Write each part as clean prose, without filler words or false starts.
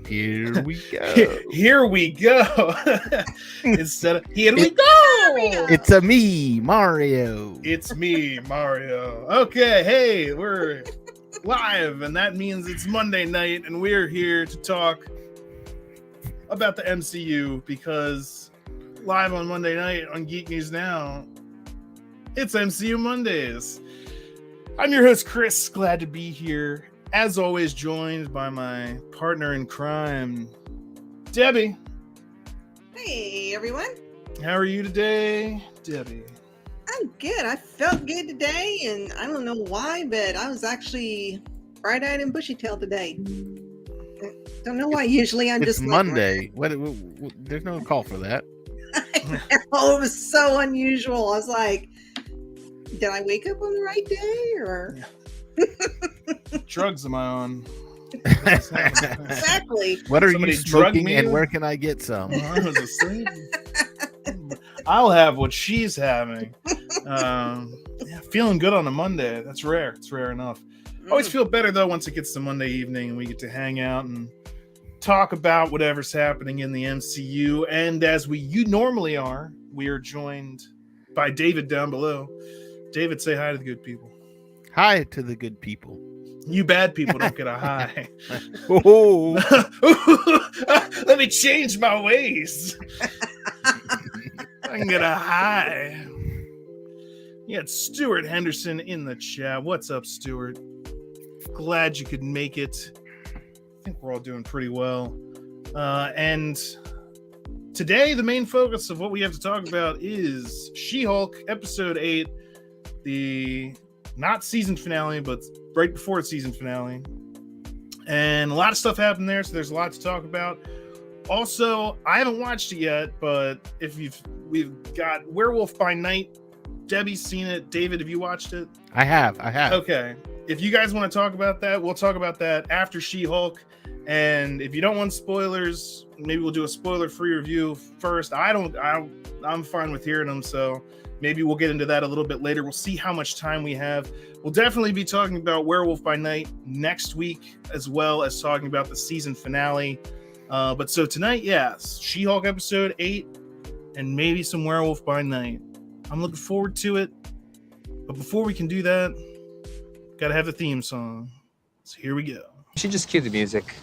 Here we go. Here we go. Instead of here we go. It's a me, Mario. It's me, Mario. Okay, hey, we're live, and that means it's Monday night, and we're here to talk about the MCU because live on Monday night on Geek News Now, it's MCU Mondays. I'm your host, Chris. Glad to be here. As always, joined by my partner in crime, Debbie. Hey, everyone. How are you today, Debbie? I'm good. I felt good today, and I don't know why, but I was actually bright-eyed and bushy-tailed today. Don't know why. Usually I'm It's just Monday. What, there's no call for that. Oh, it was so unusual. I was like, did I wake up on the right day, or... Drugs am I on? Exactly. What are Somebody you drugged smoking, me? and where can I get some? I was asleep. I'll have what she's having. Feeling good on a Monday. That's rare. It's rare enough. Always feel better though once it gets to Monday evening and we get to hang out and talk about whatever's happening in the MCU. And as you normally are, we are joined by David down below. David, say hi to the good people. Hi to the good people. You bad people don't get a hi. Oh, Let me change my ways. I can get a hi. You got Stuart Henderson in the chat. What's up, Stuart? Glad you could make it. I think we're all doing pretty well. And today, the main focus of what we have to talk about is She-Hulk Episode 8, the not season finale, but right before its season finale. And a lot of stuff happened there, so there's a lot to talk about. Also, I haven't watched it yet, but we've got Werewolf by Night. Debbie's seen it. David, have you watched it? I have. Okay. If you guys want to talk about that, we'll talk about that after She-Hulk. And if you don't want spoilers, maybe we'll do a spoiler-free review first. I'm fine with hearing them, so maybe we'll get into that a little bit later. We'll see how much time we have. We'll definitely be talking about Werewolf by Night next week, as well as talking about the season finale. But so tonight, yes, She-Hulk Episode 8, and maybe some Werewolf by Night. I'm looking forward to it. But before we can do that, gotta have the theme song. So here we go. You should just cue the music.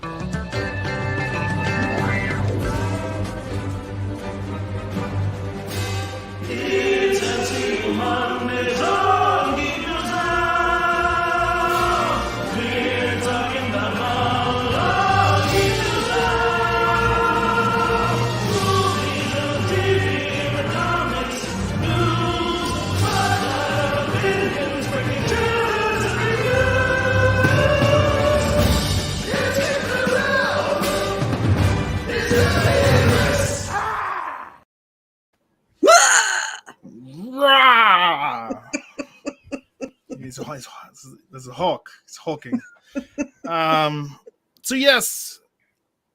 There's a Hulk. He's hulking. So yes,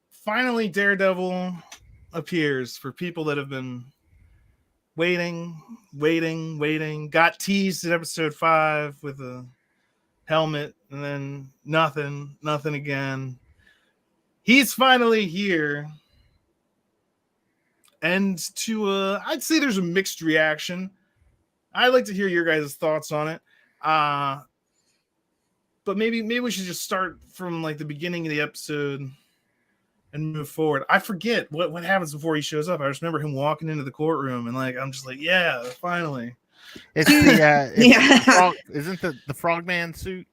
finally Daredevil appears for people that have been waiting. Got teased in episode 5 with a helmet, and then nothing again. He's finally here. And I'd say there's a mixed reaction. I'd like to hear your guys' thoughts on it. But maybe we should just start from like the beginning of the episode and move forward. I forget what happens before he shows up. I just remember him walking into the courtroom and I'm just like, yeah, finally. It's the Yeah. frog, isn't the frogman suit?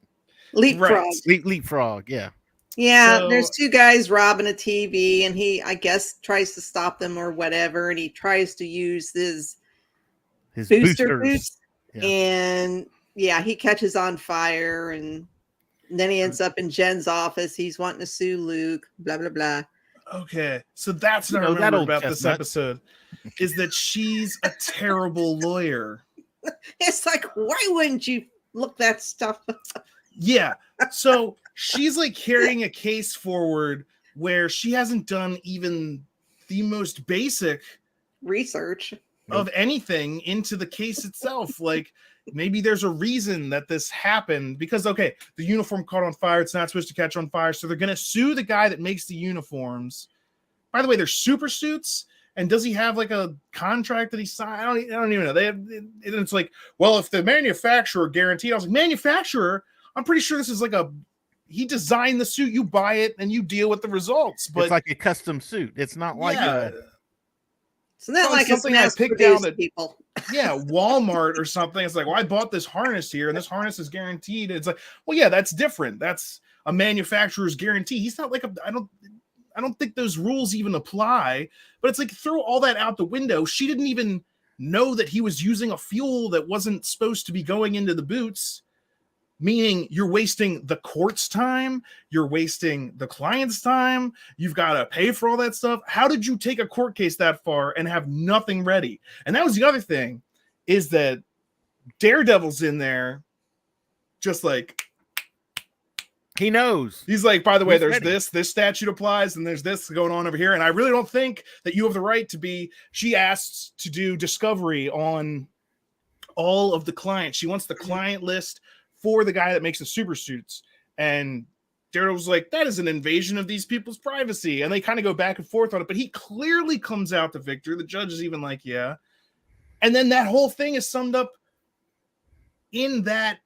Leapfrog. Right. Leapfrog, yeah. Yeah, So- there's two guys robbing a TV, and he, I guess, tries to stop them or whatever, and he tries to use his booster boots, Yeah. and yeah, he catches on fire, and then he ends up in Jen's office. He's wanting to sue Luke, blah, blah, blah. Okay, so that's what I that remember old about this chestnut. episode, is that she's a terrible lawyer. It's like, why wouldn't you look that stuff up? Yeah, so she's like carrying a case forward where she hasn't done even the most basic Research. of anything into the case itself. Like, maybe there's a reason that this happened because, okay, the uniform caught on fire. It's not supposed to catch on fire. So they're going to sue the guy that makes the uniforms. By the way, they're super suits. And does he have like a contract that he signed? I don't even know. It's like, well, if the manufacturer guaranteed, I was like, manufacturer, I'm pretty sure this is like he designed the suit. You buy it and you deal with the results. But it's like a custom suit. It's not like it's not like it's something I picked out mass-produced, at people. Walmart or something. It's like, well, I bought this harness here and this harness is guaranteed. It's like, well, yeah, that's different. That's a manufacturer's guarantee. He's not like I don't think those rules even apply, but it's like throw all that out the window. She didn't even know that he was using a fuel that wasn't supposed to be going into the boots, meaning you're wasting the court's time. You're wasting the client's time. You've got to pay for all that stuff. How did you take a court case that far and have nothing ready? And that was the other thing is that Daredevil's in there just like, he knows. He's like, by the way, He's there's ready. this statute applies, and there's this going on over here. And I really don't think that you have the right to be. She asks to do discovery on all of the clients. She wants the client list for the guy that makes the super suits. And Daredevil's like, that is an invasion of these people's privacy. And they kind of go back and forth on it, but he clearly comes out the victor. The judge is even like, yeah. And then that whole thing is summed up in that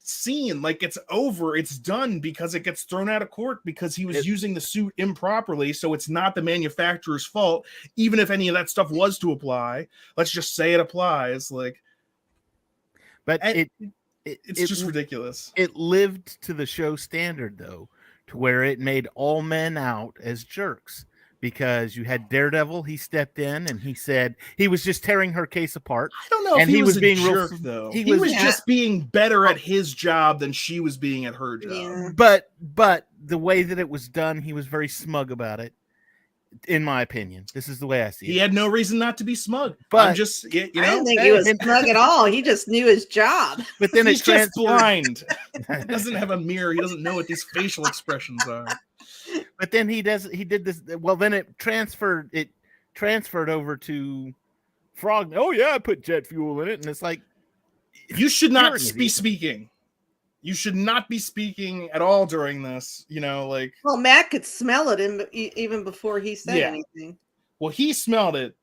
scene. Like it's over, it's done because it gets thrown out of court because he was using the suit improperly. So it's not the manufacturer's fault, even if any of that stuff was to apply. Let's just say it applies. Like, But it's just ridiculous. It lived to the show standard though, to where it made all men out as jerks. Because you had Daredevil, he stepped in and he said he was just tearing her case apart. I don't know if he was being jerk, though. He was just being better at his job than she was being at her job. Yeah. But the way that it was done, he was very smug about it. In my opinion, this is the way I see it. He had no reason not to be smug. But I'm just, you know, I don't think he was smug at all. He just knew his job. But then he's just blind. He doesn't have a mirror. He doesn't know what these facial expressions are. But then he did this. Well, then it transferred over to Frog. Oh yeah, I put jet fuel in it, and it's like you should not be speaking. You should not be speaking at all during this. You know, like well, Matt could smell it even before he said anything. Well, he smelled it,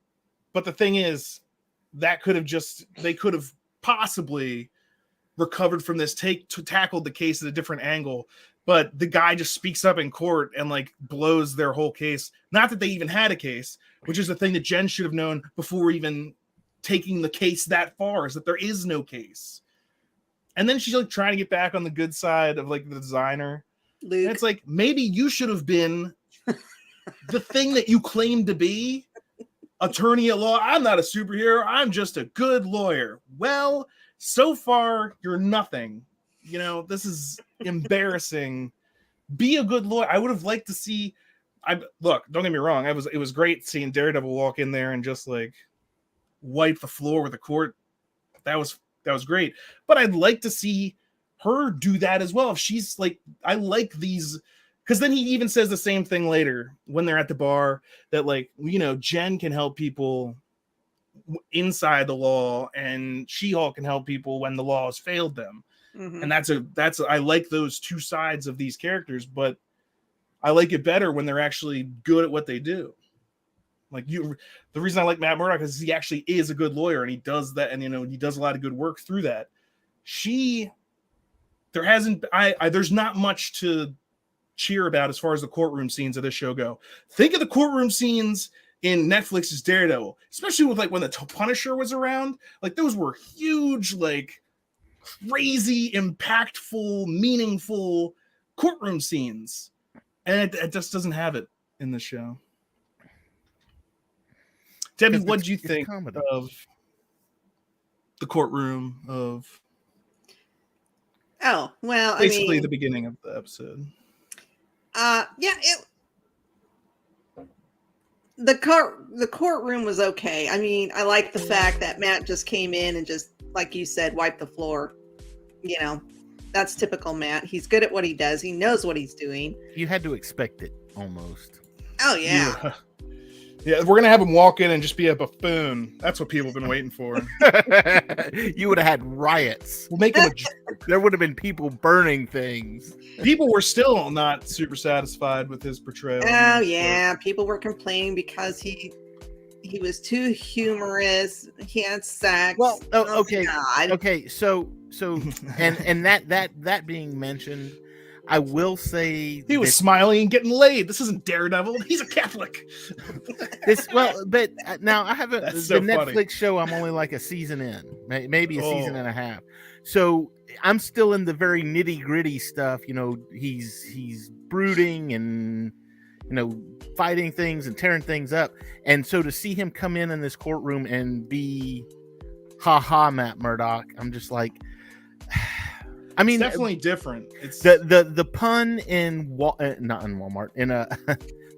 but the thing is, they could have possibly recovered from this, tackled the case at a different angle. But the guy just speaks up in court and like blows their whole case. Not that they even had a case, which is the thing that Jen should have known before even taking the case that far, is that there is no case. And then she's like trying to get back on the good side of like the designer. Luke. And it's like, maybe you should have been the thing that you claimed to be, attorney at law. I'm not a superhero. I'm just a good lawyer. Well, so far you're nothing. You know, this is embarrassing. Be a good lawyer. I would have liked to see. Look, don't get me wrong. It was great seeing Daredevil walk in there and just like wipe the floor with the court. That was great. But I'd like to see her do that as well. If she's like, I like these, because then he even says the same thing later when they're at the bar that like, you know, Jen can help people inside the law and She-Hulk can help people when the law has failed them. Mm-hmm. And I like those two sides of these characters, but I like it better when they're actually good at what they do. Like the reason I like Matt Murdock is he actually is a good lawyer and he does that. And, you know, he does a lot of good work through that. There's not much to cheer about as far as the courtroom scenes of this show go. Think of the courtroom scenes in Netflix's Daredevil, especially with like when the Punisher was around. Like those were huge, like crazy, impactful, meaningful courtroom scenes. And it just doesn't have it in the show. Debbie, what did you think of the courtroom of? Oh, well, basically the beginning of the episode. The courtroom was okay. I mean, I like the fact that Matt just came in and just, like you said, wiped the floor. You know, that's typical Matt. He's good at what he does. He knows what he's doing. You had to expect it almost. Oh yeah. Yeah, we're gonna have him walk in and just be a buffoon. That's what people have been waiting for. You would have had riots. We'll make him There would have been people burning things. People were still not super satisfied with his portrayal. Oh yeah, people were complaining because he was too humorous. He had sex. Well, Oh, okay, God. okay. So, and that being mentioned, I will say He was smiling and getting laid. This isn't Daredevil. He's a Catholic. but now I haven't That's the so funny. Netflix show. I'm only like a season in, maybe a season and a half. So I'm still in the very nitty gritty stuff. You know, he's brooding and fighting things and tearing things up. And so to see him come in this courtroom and be, haha, Matt Murdock, I'm just like. I mean, it's definitely different. It's the pun in not in Walmart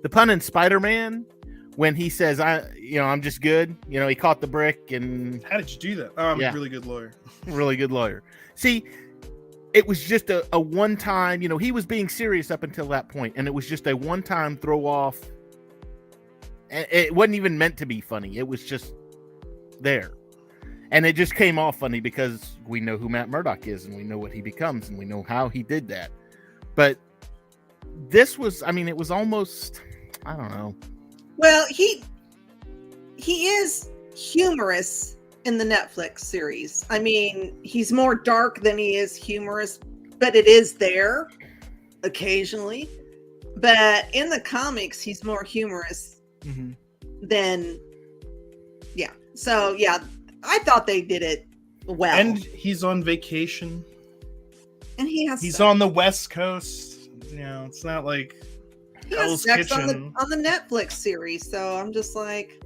the pun in Spider-Man when he says I'm just good. He caught the brick and how did you do that? Oh, I'm a really good lawyer. Really good lawyer. See, it was just a one time. He was being serious up until that point, and it was just a one time throw off. It wasn't even meant to be funny. It was just there. And it just came off funny because we know who Matt Murdock is and we know what he becomes and we know how he did that. But this was, it was almost, I don't know. Well, he is humorous in the Netflix series. I mean, he's more dark than he is humorous, but it is there occasionally. But in the comics, he's more humorous than, yeah. So, yeah. I thought they did it well. And he's on vacation. And he's on the West Coast. It's not like he has sex on the Netflix series. So I'm just like.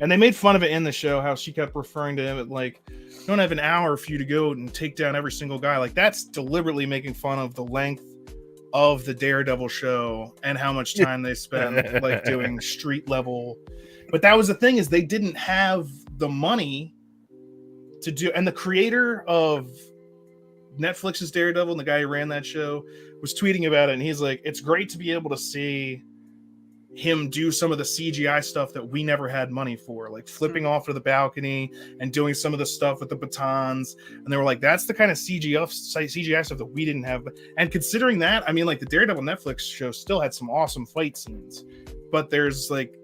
And they made fun of it in the show, how she kept referring to him like, don't have an hour for you to go and take down every single guy. Like, that's deliberately making fun of the length of the Daredevil show and how much time they spent like doing street level. But that was the thing, is they didn't have the money to do, and the creator of Netflix's Daredevil and the guy who ran that show was tweeting about it, and he's like, it's great to be able to see him do some of the CGI stuff that we never had money for, like flipping off to the balcony and doing some of the stuff with the batons. And they were like, that's the kind of CGI stuff that we didn't have. And considering that, like the Daredevil Netflix show still had some awesome fight scenes, but there's like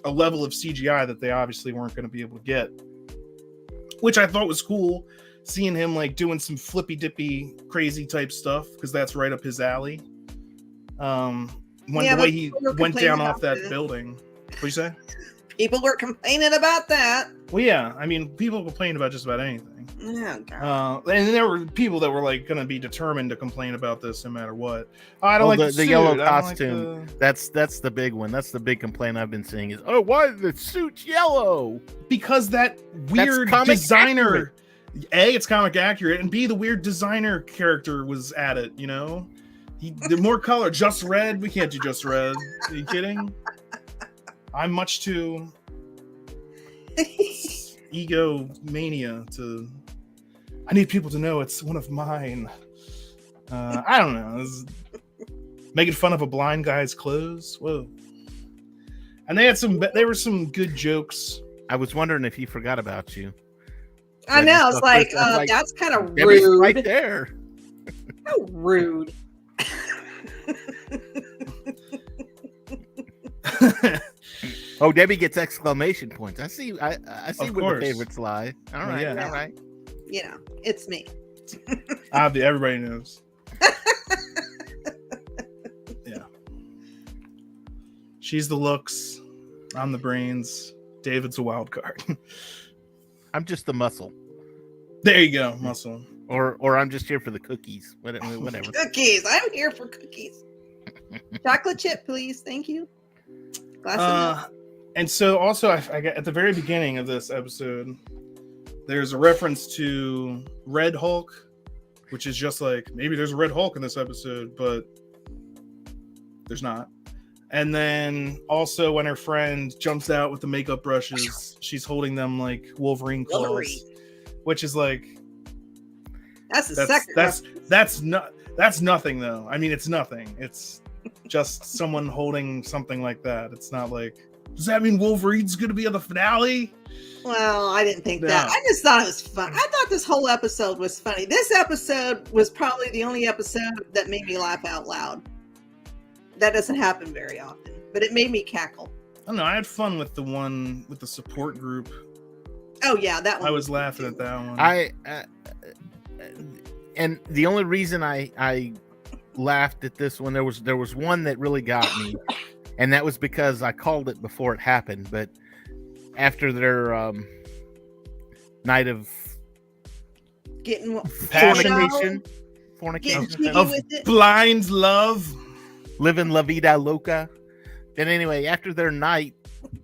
a level of CGI that they obviously weren't going to be able to get, which I thought was cool, seeing him like doing some flippy dippy crazy type stuff, because that's right up his alley. The way he went down off that building. What'd you say? People were complaining about that. Well, yeah, people complain about just about anything. Oh, God. And there were people that were like going to be determined to complain about this no matter what. I don't like the yellow costume. That's the big one. That's the big complaint I've been seeing is, why is the suit yellow? Because that weird designer. A, it's comic accurate, and B, the weird designer character was at it. The more color, just red. We can't do just red. Are you kidding? I'm much too egomania to. I need people to know it's one of mine. I don't know. Making fun of a blind guy's clothes. Whoa. And there were some good jokes. I was wondering if he forgot about you. I know. It's like, that's kind of rude. Right there. How rude. Oh, Debbie gets exclamation points. I see where the favorites lie. All right, yeah. All right. It's me. Everybody knows. Yeah. She's the looks. I'm the brains. David's a wild card. I'm just the muscle. There you go, muscle. Or I'm just here for the cookies. Whatever. Cookies. I'm here for cookies. Chocolate chip, please. Thank you. Glass of milk. And so also, I got at the very beginning of this episode, there's a reference to Red Hulk, which is just like, maybe there's a Red Hulk in this episode, but there's not. And then also when her friend jumps out with the makeup brushes, she's holding them like Wolverine claws, which is like, that's nothing though. It's nothing. It's just someone holding something like that. It's not like Does that mean Wolverine's going to be on the finale? Well, I didn't think No. that. I just thought it was fun. I thought this whole episode was funny. This episode was probably the only episode that made me laugh out loud. That doesn't happen very often, but it made me cackle. I don't know. I had fun with the one with the support group. Oh yeah, that one. I was laughing at that one. And the only reason I laughed at this one, there was one that really got me, and that was because I called it before it happened. But after their night of getting fornication, Getting cheeky of with it. blind love. living la vida loca. And anyway, after their night,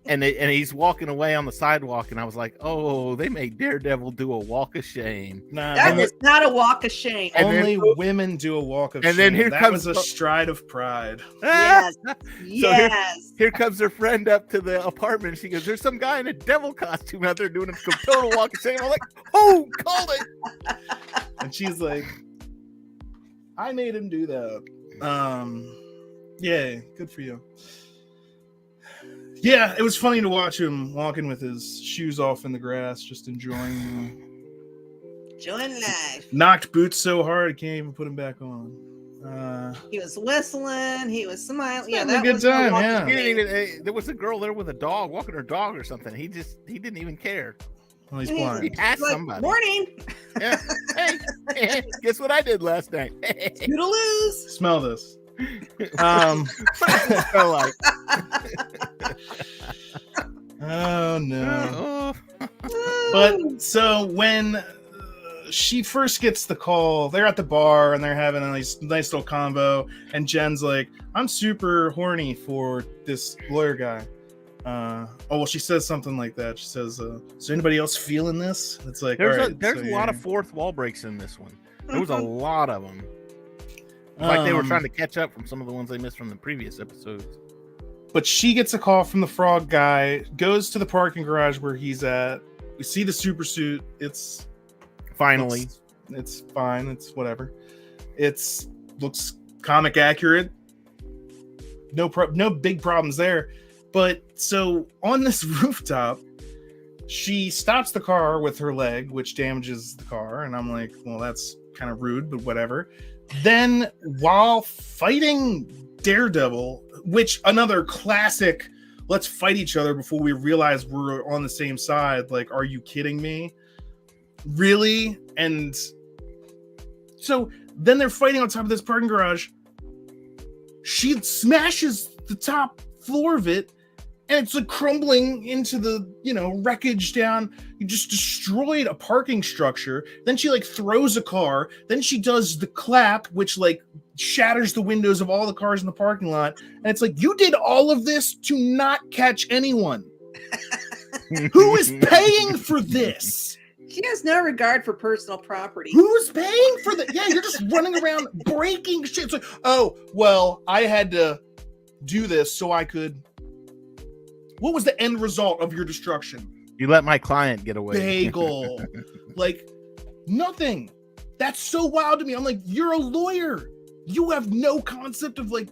and he's walking away on the sidewalk, and I was like, oh, they made Daredevil do a walk of shame. Nah, That And was not a walk of shame. and then- only women do a walk of and shame. then here that comes was a stride of pride. Yes. So Yes. Here comes her friend up to the apartment. She goes, there's some guy in a devil costume out there doing a total walk of shame. I'm like, oh, called it. And she's like, I made him do that. Yeah, good for you. Yeah, it was funny to watch him walking with his shoes off in the grass, just enjoying Join life. knocked boots so hard I can't even put them back on. He was whistling. He was smiling. Yeah, Having a that good was no time, walk of yeah. He didn't shame. even, there was a girl there with a dog, walking her dog or something. He didn't even care. Well, he's He's He blind. asked Like, somebody. morning. Yeah. Hey, guess what I did last night? Toodaloos. Smell this. Felt like, Oh no. oh. But so when she first gets the call, they're at the bar and they're having a nice little convo, and Jen's like, I'm super horny for this lawyer guy. She says something like that. She says, is anybody else feeling this? It's like, There's all right, a so lot you're- of fourth wall breaks in this one. There was a lot of them. Like they were trying to catch up from some of the ones they missed from the previous episodes. But she gets a call from the frog guy, goes to the parking garage where he's at. We see the super suit. It's Finally, it's fine. It's whatever. It's looks comic accurate. No big problems there. But so on this rooftop, she stops the car with her leg, which damages the car. And I'm like, well, that's kind of rude, but whatever. Then while fighting Daredevil, which another classic, let's fight each other before we realize we're on the same side. Like, are you kidding me? Really? And so then they're fighting on top of this parking garage. She smashes the top floor of it, and it's like crumbling into the, wreckage down. You just destroyed a parking structure. Then she like throws a car. Then she does the clap, which like shatters the windows of all the cars in the parking lot. And it's like, you did all of this to not catch anyone. Who is paying for this? She has no regard for personal property. Who's paying for that? Yeah, you're just running around breaking shit. It's like, oh, well, I had to do this so I could. What was the end result of your destruction? you let my client get away. Bagel. Like, nothing. That's so wild to me. I'm like, you're a lawyer. You have no concept of like,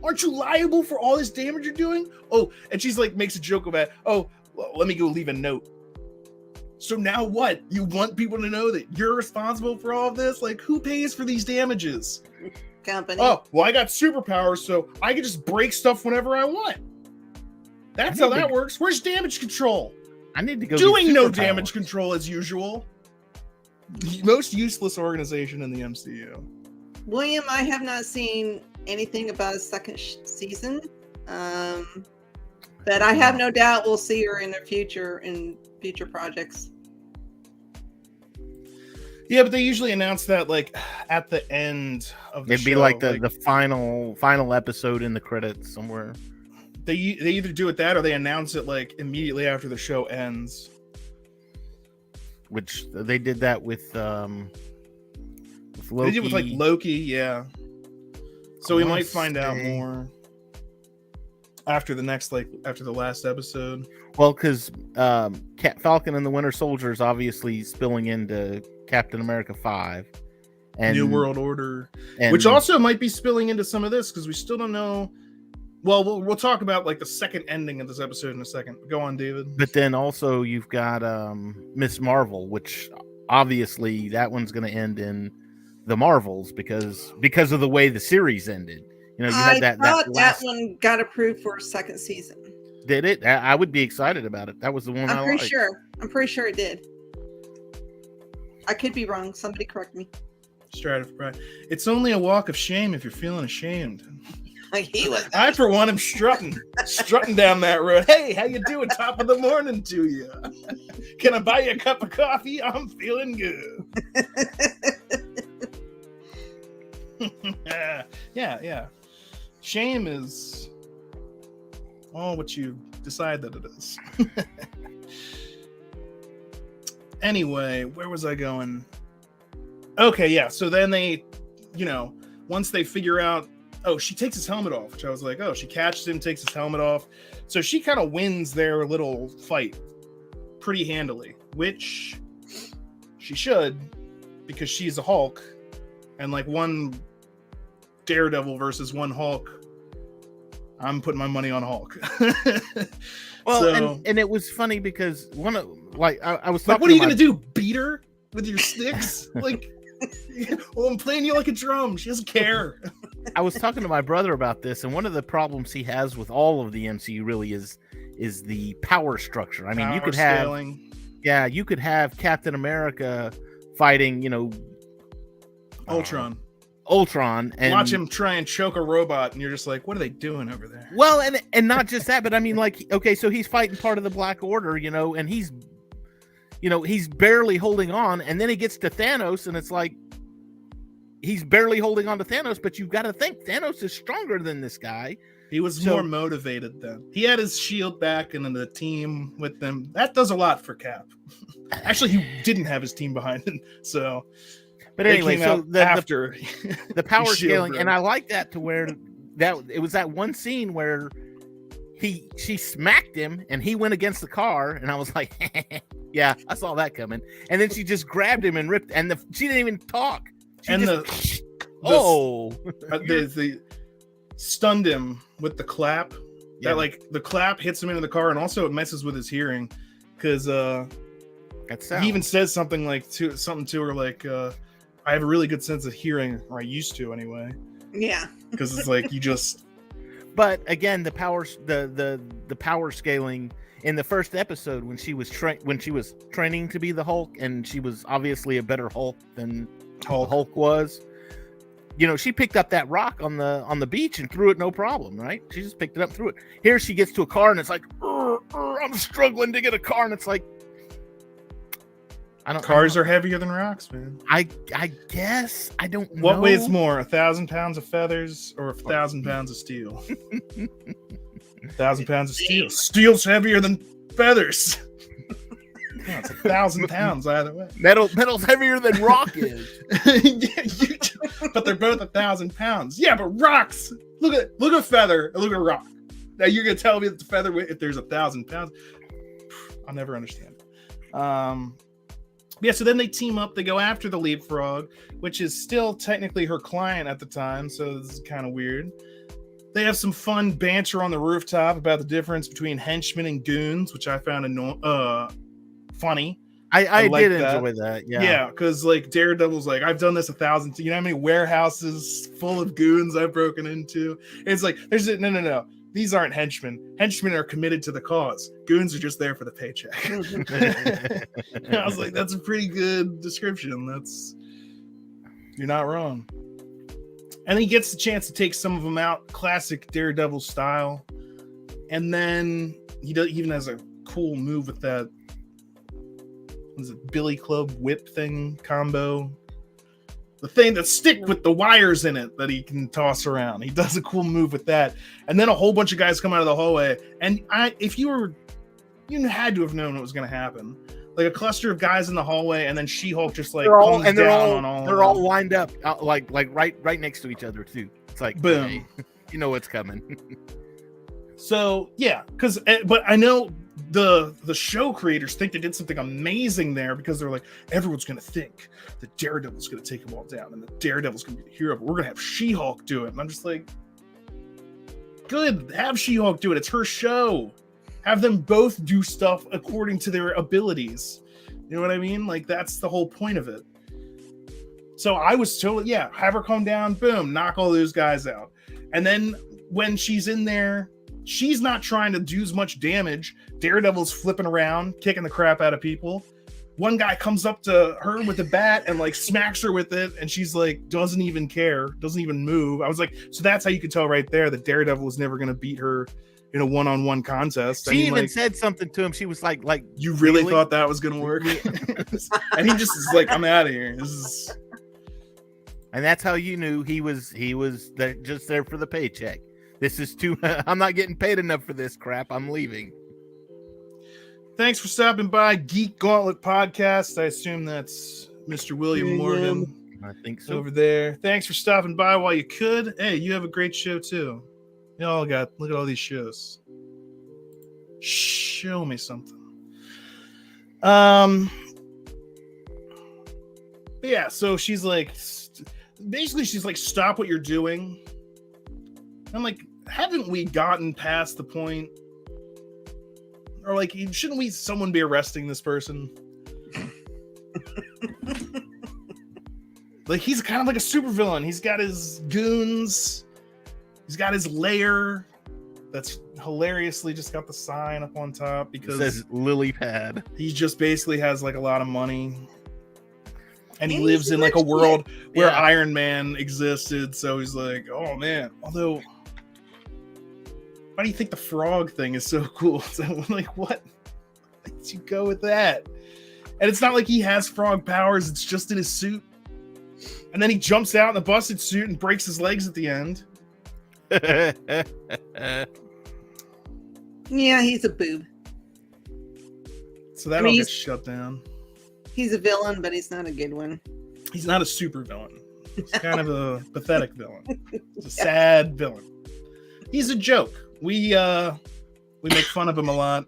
aren't you liable for all this damage you're doing? Oh, and she's like, makes a joke about, oh, well, let me go leave a note. So now what? You want people to know that you're responsible for all of this? Like, who pays for these damages? Company. Oh, well, I got superpowers, so I can just break stuff whenever I want. That's how that works. Where's damage control? I need to go Doing get no superpowers. damage control as usual. The most useless organization in the MCU. William, I have not seen anything about a second season. But I have no doubt we'll see her in future projects. Yeah, but they usually announce that like at the end of the It'd be show. like the final episode in the credits somewhere. They either do it that or they announce it like immediately after the show ends. Which they did that with Loki. They did with like Loki, yeah. So we I wanna might find out say- more after the last episode. Well, because Falcon and the Winter Soldier is obviously spilling into Captain America 5. And New World Order, and which also might be spilling into some of this because we still don't know Well, we'll talk about like the second ending of this episode in a second. Go on, David. But then also you've got Miss Marvel, which obviously that one's going to end in the Marvels because of the way the series ended. You know, you had that that one got approved for a second season. Did it? I would be excited about it. That was the one I'm pretty sure it did. I could be wrong. Somebody correct me. Stratified. It's only a walk of shame if you're feeling ashamed. He was. I, for one, am strutting down that road. Hey, how you doing? Top of the morning to you. Can I buy you a cup of coffee? I'm feeling good. Yeah. Shame is all what you decide that it is. Anyway, where was I going? Okay, yeah. So then they, once they figure out, oh, she takes his helmet off, which I was like, oh, she catches him, takes his helmet off. So she kind of wins their little fight pretty handily, which she should, because she's a Hulk. And like one Daredevil versus one Hulk, I'm putting my money on Hulk. Well, so, and it was funny because I was talking. Like, what are you gonna do? Beat her with your sticks? Like, well, I'm playing you like a drum. She doesn't care. I was talking to my brother about this, and one of the problems he has with all of the MCU really is the power structure. I mean, you could have, you could have Captain America fighting, Ultron, and watch him try and choke a robot, and you're just like, what are they doing over there? Well, and not just that, but I mean, like, okay, so he's fighting part of the Black Order, and he's barely holding on, and then he gets to Thanos, and it's like he's barely holding on to Thanos, but you've got to think Thanos is stronger than this guy. He was more motivated then. He had his shield back and then the team with them. That does a lot for Cap. Actually, he didn't have his team behind him, so. But anyway, so after the power scaling, and I like that to where that it was that one scene where she smacked him and he went against the car, and I was like, yeah, I saw that coming. And then she just grabbed him and ripped, and she didn't even talk. They stunned him with the clap. Yeah. That like the clap hits him into the car, and also it messes with his hearing because he even says something like to her like. I have a really good sense of hearing, or I used to anyway. Yeah. Because it's like you just. But again, the power scaling in the first episode when she was training to be the Hulk, and she was obviously a better Hulk than Hulk was. She picked up that rock on the beach and threw it no problem, right? She just picked it up and threw it. Here she gets to a car and it's like, I'm struggling to get a car, and it's like. Cars are heavier than rocks, man. I guess I don't know. What weighs more, 1,000 pounds of feathers or 1,000 pounds of steel? 1,000 pounds of steel. Steel's heavier than feathers. Yeah, it's 1,000 pounds either way. Metal's heavier than rock is. But they're both 1,000 pounds. Yeah, but rocks. Look at feather and look at rock. Now you're gonna tell me that the feather if there's 1,000 pounds. I'll never understand. Yeah, so then they team up. They go after the Leapfrog, which is still technically her client at the time, so this is kind of weird. They have some fun banter on the rooftop about the difference between henchmen and goons, which I found funny. I did enjoy that. Yeah, because like Daredevil's like, I've done this 1,000. You know how many warehouses full of goons I've broken into? It's like no. These aren't henchmen. Henchmen are committed to the cause. Goons are just there for the paycheck. I was like, that's a pretty good description. You're not wrong. And he gets the chance to take some of them out, classic Daredevil style. And then he even has a cool move with that, what is it, Billy Club whip thing combo. The thing that stick with the wires in it that he can toss around. He does a cool move with that. And then a whole bunch of guys come out of the hallway. And you had to have known what was going to happen. Like a cluster of guys in the hallway, and then She-Hulk just like they're all lined up, like right next to each other too. It's like, boom, hey, you know what's coming. So yeah, but I know the show creators think they did something amazing there because they're like, everyone's going to think that Daredevil's going to take them all down and that Daredevil's going to be the hero, but we're going to have She-Hulk do it. And I'm just like, good. Have She-Hulk do it. It's her show. Have them both do stuff according to their abilities. You know what I mean? Like, that's the whole point of it. So I was totally, have her come down, boom, knock all those guys out. And then when she's in there, she's not trying to do as much damage. Daredevil's flipping around, kicking the crap out of people. One guy comes up to her with a bat and like smacks her with it, and she's like, doesn't even care, doesn't even move. I was like, so that's how you could tell right there that Daredevil was never going to beat her in a one-on-one contest. She even said something to him. She was like, you really thought that was going to work? And he just is like, I'm out of here. And that's how you knew he was there, just there for the paycheck. This is too. I'm not getting paid enough for this crap. I'm leaving. Thanks for stopping by, Geek Gauntlet Podcast. I assume that's Mr. William Morgan. I think so. Over there. Thanks for stopping by while you could. Hey, you have a great show too. Y'all got, look at all these shows. Show me something. Yeah, so she's like, basically she's like, stop what you're doing. I'm like, haven't we gotten past the point? Or like, shouldn't someone be arresting this person? Like, he's kind of like a supervillain. He's got his goons. He's got his lair that's hilariously just got the sign up on top because it says lily pad. He just basically has like a lot of money. And he lives in like a world where Iron Man existed. So he's like, oh man. Although, why do you think the frog thing is so cool? So I'm like, what? Why did you go with that? And it's not like he has frog powers. It's just in his suit. And then he jumps out in a busted suit and breaks his legs at the end. Yeah, he's a boob. So that'll get shut down. He's a villain, but he's not a good one. He's not a super villain. He's kind of a pathetic villain. He's a sad villain. He's a joke. We make fun of him a lot.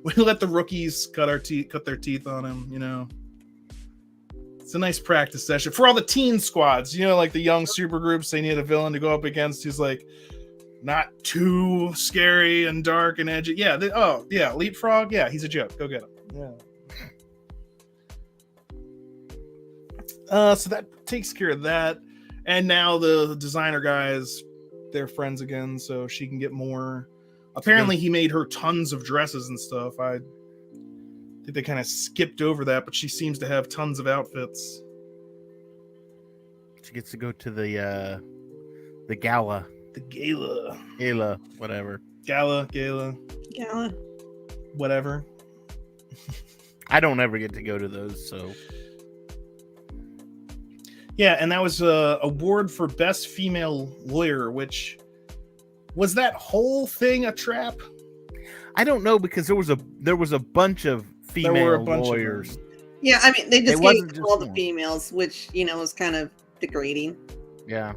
We let the rookies cut their teeth on him, you know. It's a nice practice session for all the teen squads, you know, like the young super groups. They need a villain to go up against who's like not too scary and dark and edgy. Yeah. Leapfrog. Yeah. He's a joke. Go get him. Yeah. So that takes care of that. And now the designer guys, they're friends again, so she can get more. Apparently he made her tons of dresses and stuff. I think they kind of skipped over that, but she seems to have tons of outfits. She gets to go to the gala. The gala. Gala, whatever. Gala. Whatever. I don't ever get to go to those, so. Yeah, and that was a award for Best Female Lawyer, which was that whole thing a trap? I don't know, because there was a bunch of female lawyers. Yeah, I mean, they just gave all the females, which, you know, was kind of degrading. Yeah.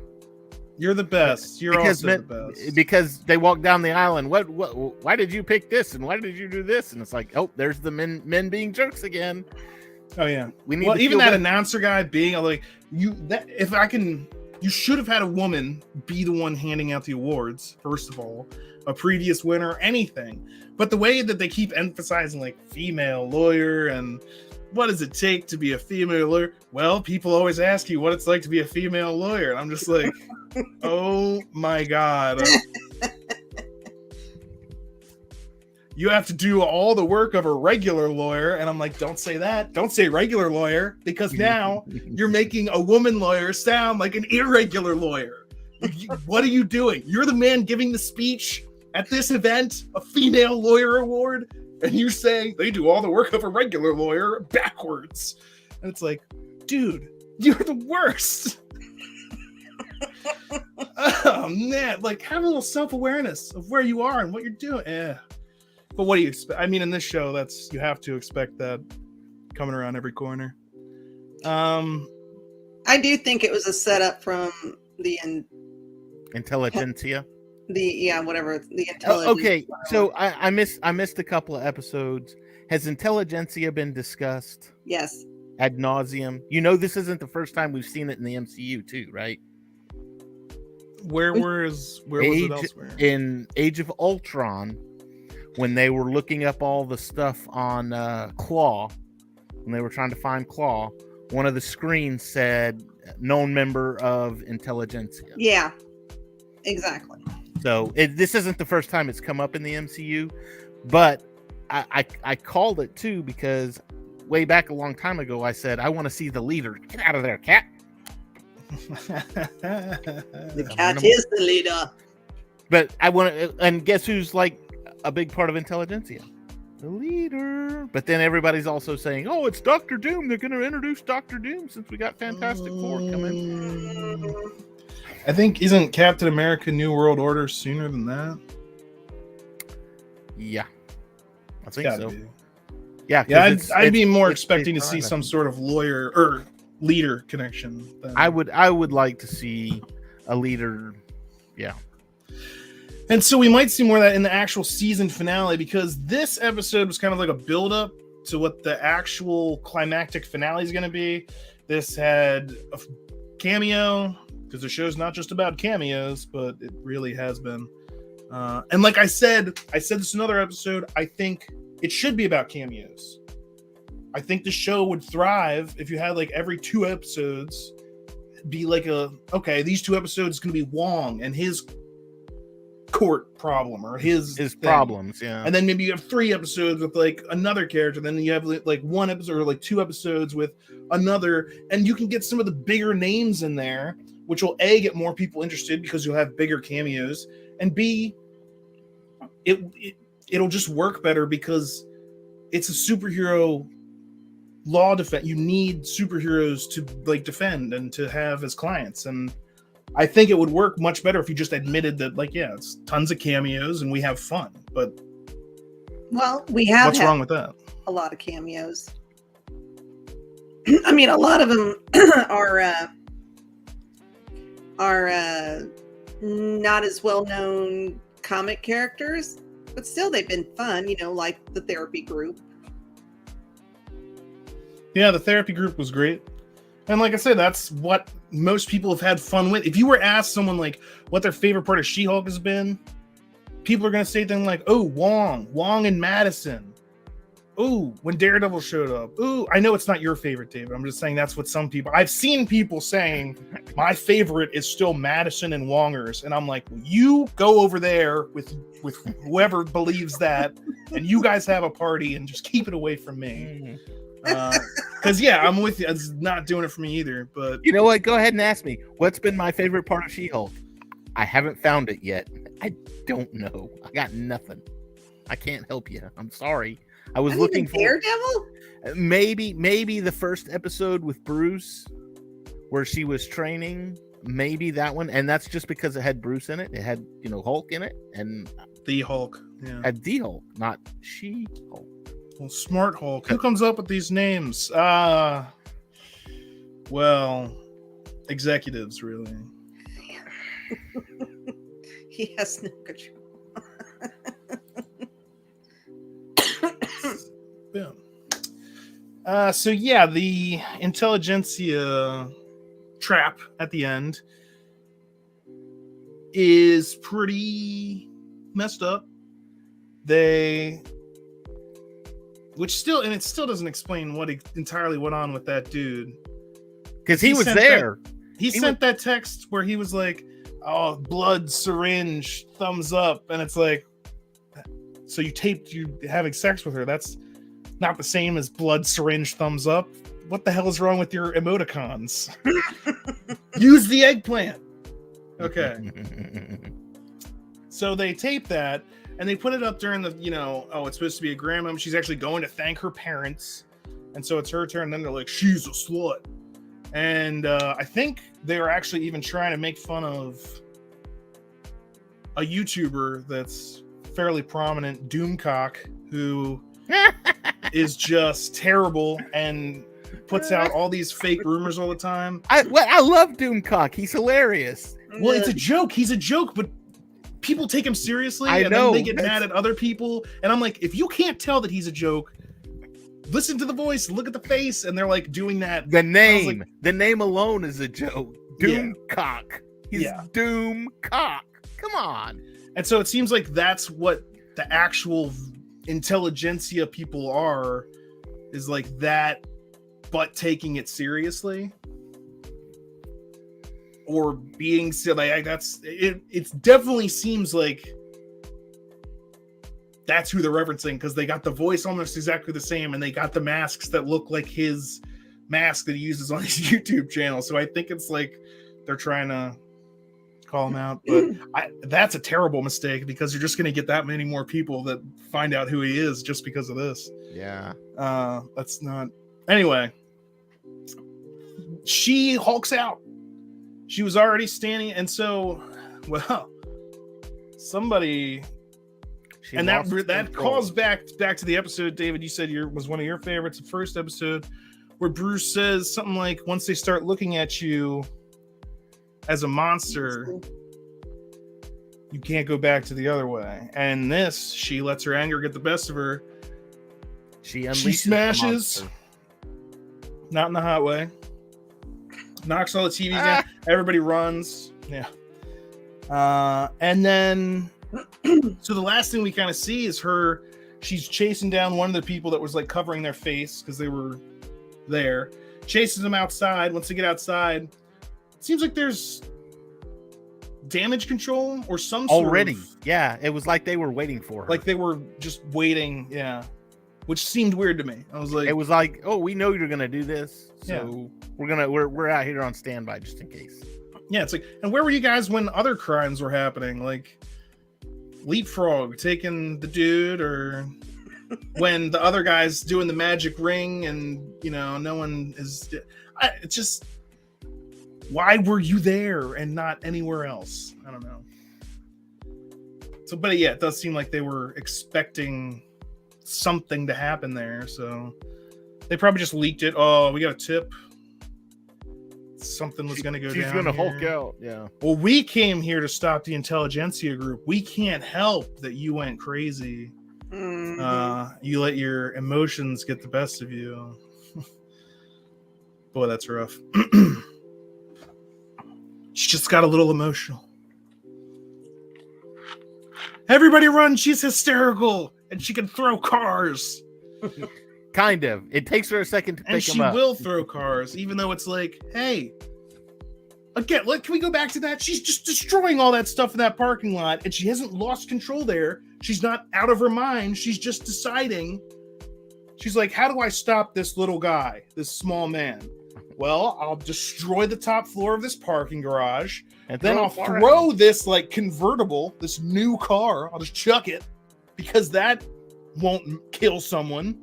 You're the best. You're also the best. Because they walk down the aisle and why did you pick this? And why did you do this? And it's like, oh, there's the men being jerks again. Oh yeah. Even that announcer guy being like, you should have had a woman be the one handing out the awards, first of all, a previous winner, anything. But the way that they keep emphasizing like female lawyer and what does it take to be a female lawyer? Well, people always ask you what it's like to be a female lawyer. And I'm just like, oh my God. You have to do all the work of a regular lawyer. And I'm like, don't say that. Don't say regular lawyer, because now you're making a woman lawyer sound like an irregular lawyer. What are you doing? You're the man giving the speech at this event, a female lawyer award. And you're saying they do all the work of a regular lawyer backwards. And it's like, dude, you're the worst. Oh, man. Like, have a little self-awareness of where you are and what you're doing. But what do you expect? I mean, in this show, you have to expect that coming around every corner. I do think it was a setup from the Intelligentsia. The intelligence. Okay, so I missed a couple of episodes. Has Intelligentsia been discussed? Yes. Ad nauseum. You know, this isn't the first time we've seen it in the MCU too, right? Where was it elsewhere? In Age of Ultron, when they were looking up all the stuff on Claw, when they were trying to find Claw, one of the screens said known member of Intelligentsia. Yeah, exactly. So this isn't the first time it's come up in the MCU, but I called it too because way back a long time ago I said I want to see the leader. Get out of there, cat. The cat is the leader. But I want to, and guess who's like a big part of Intelligentsia? The leader. But then everybody's also saying, "Oh, it's Doctor Doom. They're going to introduce Doctor Doom since we got Fantastic Four coming." I think isn't Captain America: New World Order sooner than that? Yeah, I think so. Be. Yeah, I'd be more expecting to see some sort of lawyer or leader connection. I would like to see a leader. Yeah. And so we might see more of that in the actual season finale, because this episode was kind of like a build-up to what the actual climactic finale is going to be. This had a cameo, because the show's not just about cameos, but it really has been. And like I said this in another episode, I think it should be about cameos. I think the show would thrive if you had like every 2 episodes be like these 2 episodes going to be Wong and his court problem or his problems, yeah. And then maybe you have 3 episodes with like another character, then you have like 1 episode or like 2 episodes with another, and you can get some of the bigger names in there, which will A, get more people interested because you'll have bigger cameos, and B, it'll just work better because it's a superhero law defense. You need superheroes to like defend and to have as clients, and I think it would work much better if you just admitted that, like, yeah, it's tons of cameos and we have fun. But we have what's wrong with that? A lot of cameos. I mean, a lot of them are not as well known comic characters, but still they've been fun. Like the therapy group. Yeah, the therapy group was great. And like I said, that's what most people have had fun with. If you were asked someone like what their favorite part of She-Hulk has been, people are going to say things like, "Oh, Wong and Madison. Oh, when Daredevil showed up. Oh, I know it's not your favorite, David. I'm just saying that's what some people. I've seen people saying my favorite is still Madison and Wongers, and I'm like, well, you go over there with whoever believes that, and you guys have a party and just keep it away from me." Because I'm with you. It's not doing it for me either. But you know what? Go ahead and ask me. What's been my favorite part of She-Hulk? I haven't found it yet. I don't know. I got nothing. I can't help you. I'm sorry. I was looking for Daredevil. Maybe the first episode with Bruce, where she was training. Maybe that one, and that's just because it had Bruce in it. It had Hulk in it, and the Hulk. Yeah, had the Hulk, not She-Hulk. Well, Smart Hulk. Who comes up with these names? Well, executives, really. He has no control. Yeah. The Intelligentsia trap at the end is pretty messed up. It still doesn't explain what entirely went on with that dude. Because he was there. He sent that text where he was like, "Oh, blood syringe, thumbs up," and it's like, so you taped you having sex with her. That's not the same as blood syringe, thumbs up. What the hell is wrong with your emoticons? Use the eggplant. Okay. So they tape that. And they put it up during the, it's supposed to be a grandma. She's actually going to thank her parents. And so it's her turn. And then they're like, she's a slut. And I think they were actually even trying to make fun of a YouTuber that's fairly prominent, Doomcock, who is just terrible and puts out all these fake rumors all the time. I love Doomcock. He's hilarious. Well, it's a joke. He's a joke, but people take him seriously, then they get mad at other people. And I'm like, if you can't tell that he's a joke, listen to the voice, look at the face, and they're like doing that. The name alone is a joke. Doomcock. He's Doom Cock. Come on. And so it seems like that's what the actual intelligentsia people are, is like that, but taking it seriously. Or being silly. That's it. It definitely seems like that's who they're referencing, because they got the voice almost exactly the same, and they got the masks that look like his mask that he uses on his YouTube channel. So I think it's like they're trying to call him out, but that's a terrible mistake, because you're just going to get that many more people that find out who he is just because of this. Yeah. That's not. Anyway, she hulks out. She was already standing, and so, well, somebody. And that calls back to the episode, David, you said was one of your favorites, the first episode, where Bruce says something like, once they start looking at you as a monster, you can't go back to the other way. And this, she lets her anger get the best of her. She smashes, not in the hot way, knocks all the TVs down, everybody runs. Yeah. And then... So the last thing we kind of see is she's chasing down one of the people that was like covering their face because they were there, chases them outside. Once they get outside, it seems like there's damage control or some sort already. Of, yeah, it was like they were waiting for her. Like they were just waiting. Yeah. Which seemed weird to me. I was like, it was like, oh, we know you're going to do this. So we're out here on standby just in case. Yeah. It's like, and where were you guys when other crimes were happening? Like, Leapfrog taking the dude, or when the other guy's doing the magic ring and no one is. It's just, why were you there and not anywhere else? I don't know. So, but yeah, it does seem like they were expecting something to happen there, so they probably just leaked it. Oh, we got a tip. Something was going to go down. She's going to Hulk out. Yeah. Well, we came here to stop the intelligentsia group. We can't help that you went crazy. Mm-hmm. You let your emotions get the best of you. Boy, that's rough. She just got a little emotional. Everybody run! She's hysterical, and she can throw cars. Kind of. It takes her a second to pick them up. And she will throw cars, even though it's like, hey, again, can we go back to that? She's just destroying all that stuff in that parking lot, and she hasn't lost control there. She's not out of her mind. She's just deciding. She's like, how do I stop this little guy, this small man? Well, I'll destroy the top floor of this parking garage, and then I'll throw this like convertible, this new car. I'll just chuck it, because that won't kill someone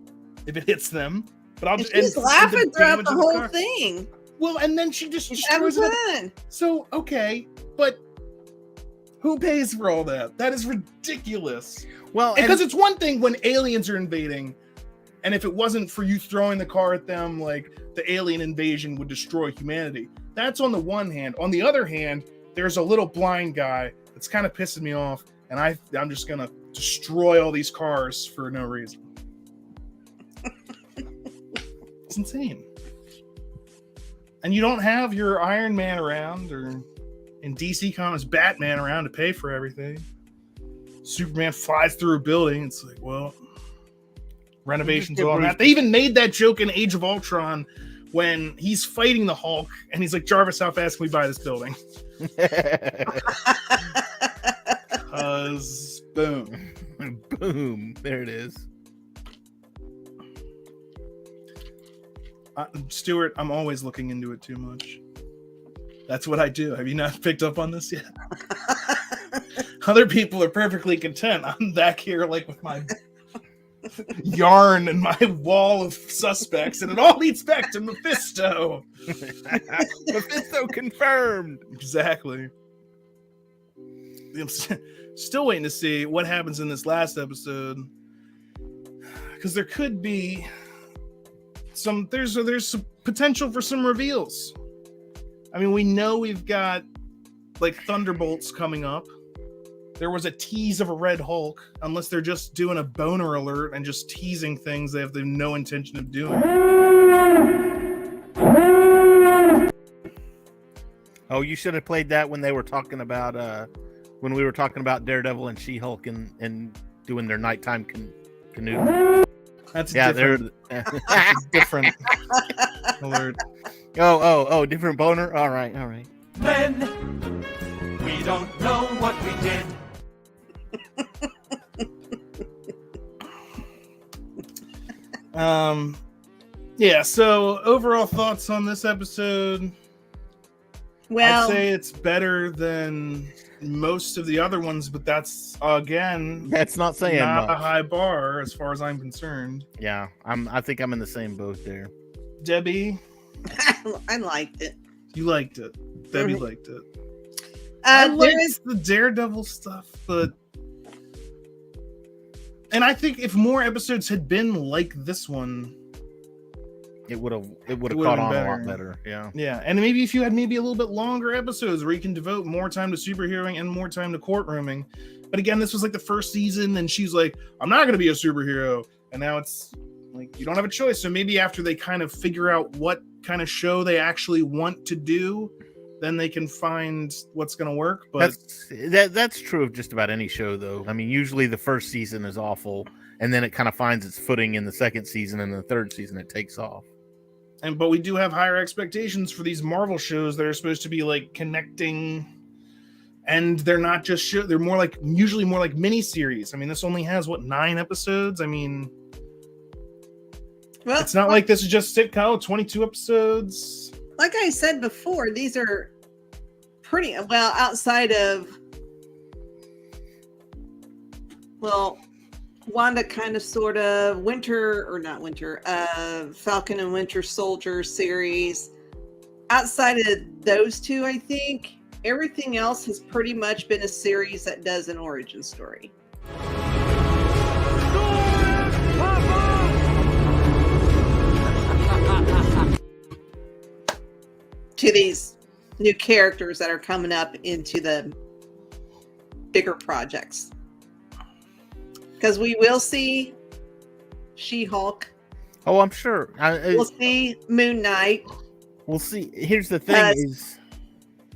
if it hits them. But I'll just she's laughing throughout the whole thing. Well, and then she just destroys it. So okay, but who pays for all that? That is ridiculous. Well, because it's one thing when aliens are invading, and if it wasn't for you throwing the car at them, like the alien invasion would destroy humanity. That's on the one hand. On the other hand, there's a little blind guy that's kind of pissing me off, and I'm just gonna destroy all these cars for no reason. It's insane. And you don't have your Iron Man around, or in DC Comics, Batman around to pay for everything. Superman flies through a building. It's like, well, renovations all that. They even made that joke in Age of Ultron when he's fighting the Hulk, and he's like, Jarvis, how fast can we buy this building? Boom. Boom. There it is. Stuart, I'm always looking into it too much. That's what I do. Have you not picked up on this yet? Other people are perfectly content. I'm back here like with my yarn and my wall of suspects, and it all leads back to Mephisto. Mephisto confirmed. Exactly. I'm still waiting to see what happens in this last episode, because there could be there's some potential for some reveals. I mean, we know we've got like Thunderbolts coming up. There was a tease of a Red Hulk, unless they're just doing a boner alert and just teasing things they have no intention of doing. Oh, you should have played that when they were talking about when we were talking about Daredevil and She-Hulk and doing their nighttime canoe. That's Yeah, different. they're Different alert. oh, different boner. All right. Men, we don't know what we did. Yeah, so overall thoughts on this episode. Well, I'd say it's better than most of the other ones, but that's again That's not saying not a much. high bar as far as I'm concerned. Yeah, I think I'm in the same boat there. Debbie, I liked it. you liked it. Debbie Mhm. liked it. I liked There is the Daredevil stuff, and I think if more episodes had been like this one, It would have would've caught been on a better. lot better. Yeah. yeah, and maybe if you had maybe a little bit longer episodes where you can devote more time to superheroing and more time to courtrooming. But again, this was like the first season, and she's like, "I'm not going to be a superhero," and now it's like you don't have a choice. So maybe after they kind of figure out what kind of show they actually want to do, then they can find what's going to work. But That's true of just about any show, though. I mean, usually the first season is awful, and then it kind of finds its footing in the second season, and the third season it takes off. but we do have higher expectations for these Marvel shows that are supposed to be like connecting, and they're not just they're more like usually more like mini series. I mean, this only has 9 episodes. I mean, well, it's not like this is just sitcom 22 episodes. like I said before, these are pretty well outside of Wanda kind of sort of Falcon and Winter Soldier series. Outside of those two, I think everything else has pretty much been a series that does an origin story. To these new characters that are coming up into the bigger projects. Because we will see She-Hulk. Oh, I'm sure. We'll see Moon Knight. We'll see. Here's the thing: is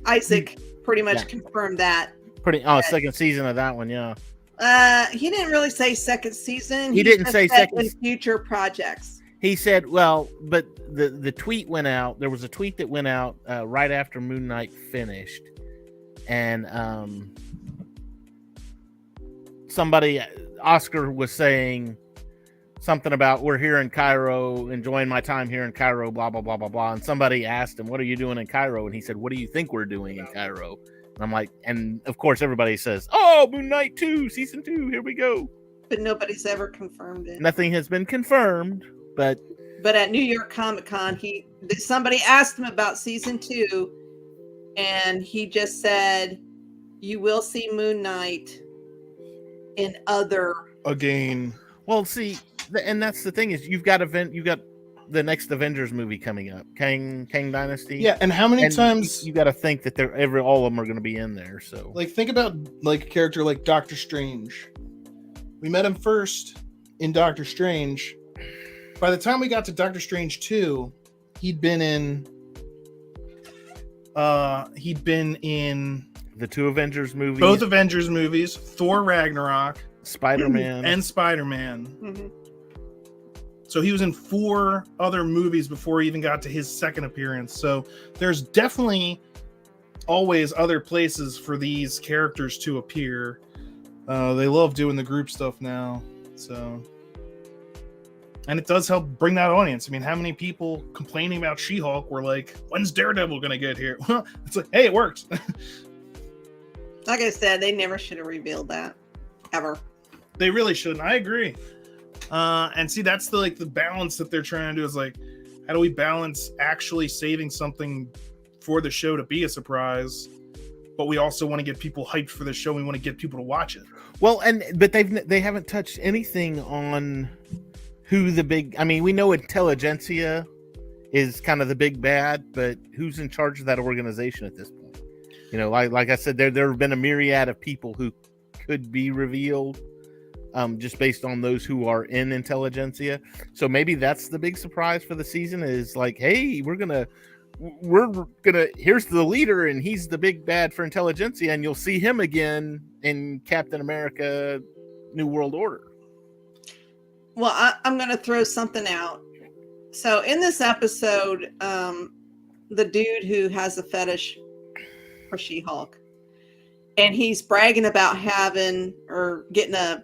Isaac pretty much Yeah. confirmed that. second season of that one. Yeah, He didn't really say second season. He didn't just say said second in future projects. he said. Well, but the tweet went out. There was a tweet that went out right after Moon Knight finished, and Oscar was saying something about we're here in Cairo, enjoying my time here in Cairo, blah, blah, blah, blah, blah. And somebody asked him, what are you doing in Cairo? And he said, what do you think we're doing in Cairo? And I'm like, and of course everybody says, oh, Moon Knight 2, season 2, here we go. But nobody's ever confirmed it. Nothing has been confirmed, but at New York Comic Con, somebody asked him about season 2, and he just said, you will see Moon Knight in other. Again, well, see, and that's the thing is you've got the next Avengers movie coming up, Kang Dynasty. yeah. And how many And times you got to think that all of them are going to be in there. So like think about like a character like Doctor Strange. We met him first in Doctor Strange. By the time we got to Doctor Strange 2, he'd been in the 2 Avengers movies, both Avengers movies, Thor Ragnarok, Spider-Man, and Spider-Man. Mhm. So he was in 4 other movies before he even got to his second appearance. So there's definitely always other places for these characters to appear. They love doing the group stuff now. So, and it does help bring that audience. I mean, how many people complaining about She-Hulk were like, when's Daredevil going to get here? Well, it's like, hey, it worked. Like I said, they never should have revealed that. Ever. They really shouldn't. I agree. And see, that's the balance that they're trying to do is like, how do we balance actually saving something for the show to be a surprise, but we also want to get people hyped for the show. We want to get people to watch it. Well, but they haven't touched anything on who the big. I mean, we know Intelligentsia is kind of the big bad, but who's in charge of that organization at this point? You know, like I said, there have been a myriad of people who could be revealed, just based on those who are in Intelligentsia. So maybe that's the big surprise for the season is like, hey, we're gonna here's the leader, and he's the big bad for intelligentsia, and you'll see him again in Captain America: New World Order. Well, I'm going to throw something out. So in this episode, the dude who has a fetish for She-Hulk, and he's bragging about having or getting a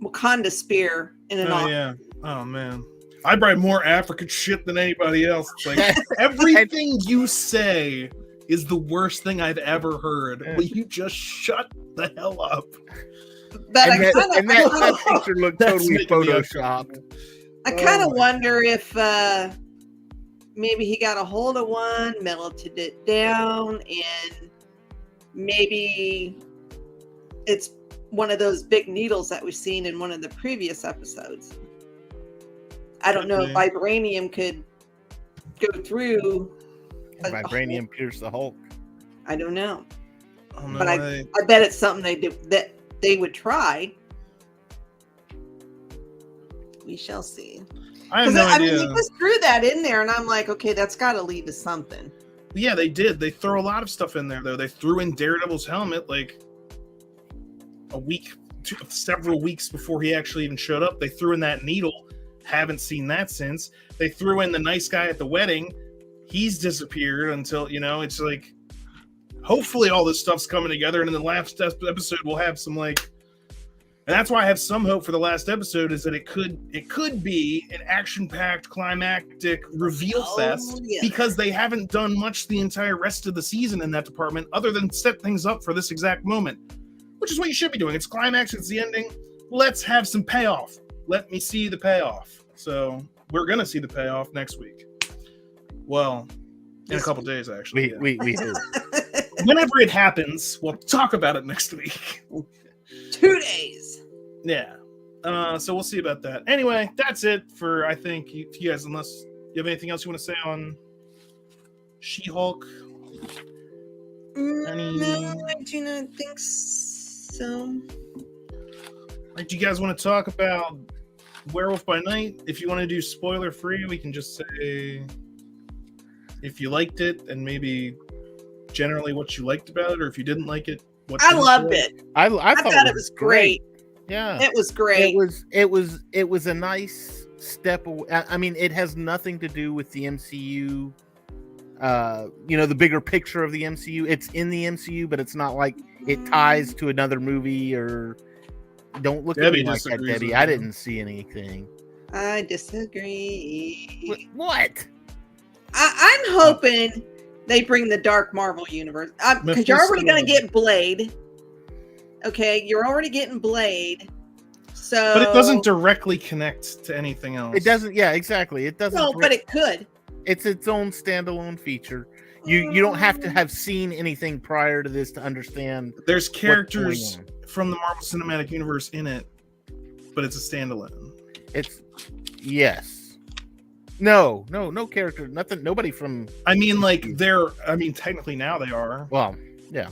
Wakanda spear in an office. Yeah. Oh man, I buy more African shit than anybody else. It's like everything you say is the worst thing I've ever heard. Will you just shut the hell up? But that picture looked That's totally making me photoshopped. I kind of wonder if maybe he got a hold of one, melted it down, and maybe it's one of those big needles that we've seen in one of the previous episodes. I don't know if vibranium could go through. Vibranium pierce the Hulk. I don't know. Oh, no But way. I bet it's something they would try. We shall see. I have no idea. He just threw that in there, and I'm like, okay, that's got to lead to something. Yeah, they did. They throw a lot of stuff in there, though. They threw in Daredevil's helmet like several weeks before he actually even showed up. They threw in that needle. Haven't seen that since. They threw in the nice guy at the wedding. He's disappeared until, it's like, hopefully all this stuff's coming together, and in the last episode we'll have some and that's why I have some hope for the last episode, is that it could be an action-packed, climactic reveal fest, because they haven't done much the entire rest of the season in that department other than set things up for this exact moment, which is what you should be doing. It's climax, it's the ending. Let's have some payoff. Let me see the payoff. So we're going to see the payoff next week. Well, in a couple days, actually. We do. Whenever it happens, we'll talk about it next week. 2 days. Yeah. So we'll see about that. Anyway, that's it for, I think, you guys, unless you have anything else you want to say on She-Hulk. No, I do not think so. Like, do you guys want to talk about Werewolf by Night? If you want to do spoiler-free, we can just say if you liked it and maybe generally what you liked about it, or if you didn't like it. I loved it. I thought it was great. Yeah, it was great. It was a nice step away. I mean, it has nothing to do with the MCU. The bigger picture of the MCU. It's in the MCU, but it's not like it ties to another movie. Or don't look at me like that, Debbie. I didn't see anything. I disagree. What? I'm hoping they bring the Dark Marvel universe, because you're already going to get Blade. Okay, you're already getting Blade. So, but it doesn't directly connect to anything else. It doesn't. Yeah, exactly. It doesn't. No, but it could. It's its own standalone feature. You don't have to have seen anything prior to this to understand. There's characters from the Marvel Cinematic Universe in it, but it's a standalone. Yes. No character, nothing, nobody from. I mean, technically now they are. Well, yeah.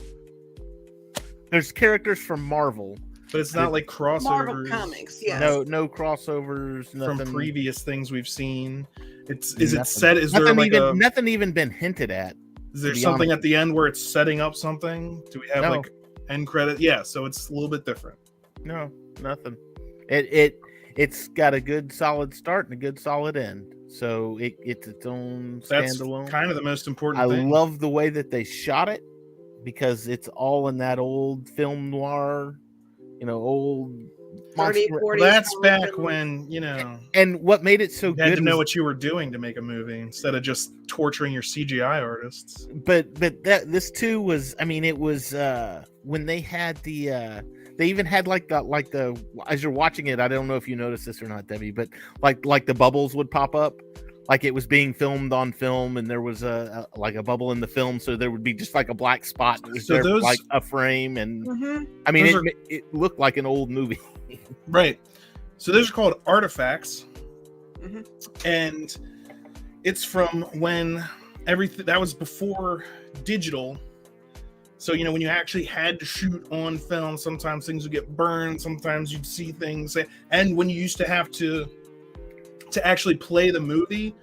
There's characters from Marvel, but it's not like crossovers. Marvel comics, yes. No crossovers. Nothing from previous things we've seen. Is nothing. It set? Is nothing there like nothing even been hinted at? Is there something at the end where it's setting up something? Do we have end credit? Yeah, so it's a little bit different. No, nothing. It's got a good solid start and a good solid end. So it's its own standalone. That's kind of the most important thing. I love the way that they shot it, because it's all in that old film noir, old 30, 40. That's back when, And what made it so you had good to know what you were doing to make a movie instead of just torturing your CGI artists. But this too was, it was when they had the they even had like the as you're watching it, I don't know if you noticed this or not, Debbie, but like the bubbles would pop up, like it was being filmed on film, and there was a bubble in the film, so there would be just like a black spot that was there, like a frame, and it looked like an old movie. Right. So those are called artifacts, and it's from when everything that was before digital. So, when you actually had to shoot on film, sometimes things would get burned, sometimes you'd see things. And when you used to have to actually play the movie,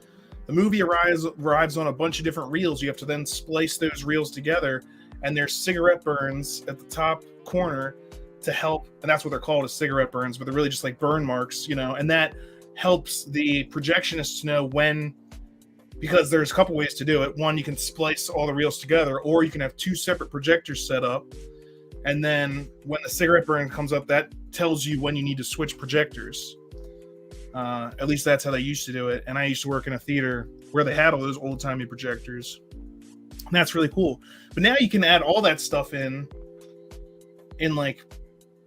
The movie arrives on a bunch of different reels. You have to then splice those reels together, and there's cigarette burns at the top corner to help, and that's what they're called, as cigarette burns, but they're really just like burn marks, and that helps the projectionist to know when, because there's a couple ways to do it. One, you can splice all the reels together, or you can have two separate projectors set up, and then when the cigarette burn comes up, that tells you when you need to switch projectors. At least that's how they used to do it. And I used to work in a theater where they had all those old-timey projectors. And that's really cool. But now you can add all that stuff in like